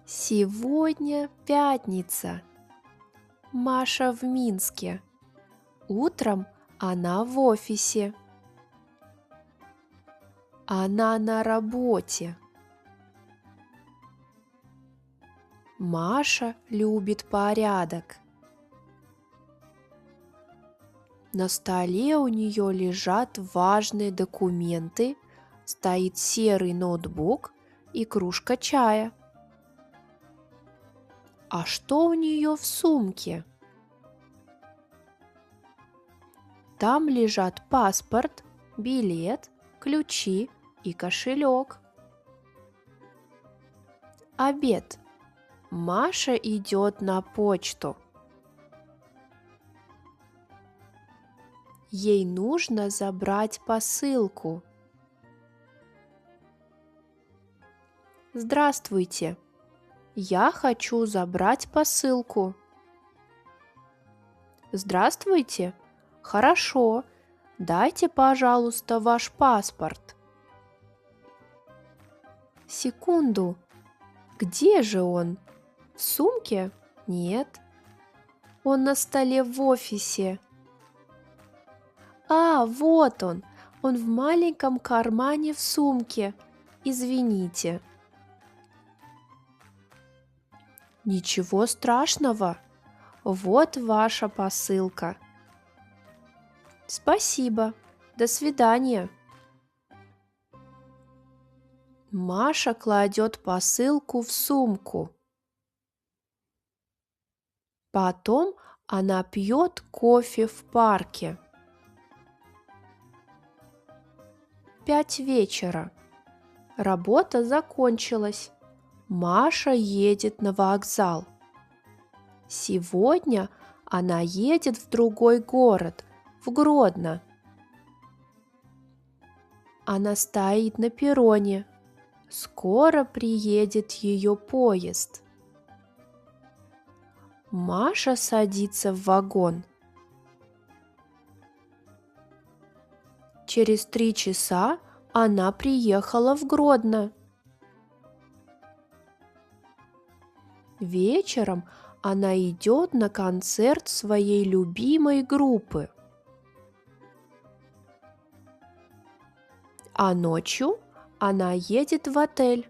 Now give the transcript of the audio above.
Сегодня пятница. Маша в Минске. Утром она в офисе. Она на работе. Маша любит порядок. На столе у нее лежат важные документы, стоит серый ноутбук и кружка чая. А что у нее в сумке? Там лежат паспорт, билет, ключи и кошелек. Обед. Маша идет на почту. Ей нужно забрать посылку. Здравствуйте. Я хочу забрать посылку. Здравствуйте. Хорошо. Дайте, пожалуйста, ваш паспорт. Секунду. Где же он? В сумке? Нет. Он на столе в офисе. А, вот он. Он в маленьком кармане в сумке. Извините. Ничего страшного. Вот ваша посылка. Спасибо. До свидания. Маша кладет посылку в сумку. Потом она пьет кофе в парке. 5 вечера. Работа закончилась. Маша едет на вокзал. Сегодня она едет в другой город, в Гродно. Она стоит на перроне. Скоро приедет ее поезд. Маша садится в вагон. Через 3 часа она приехала в Гродно. Вечером она идет на концерт своей любимой группы. А ночью она едет в отель.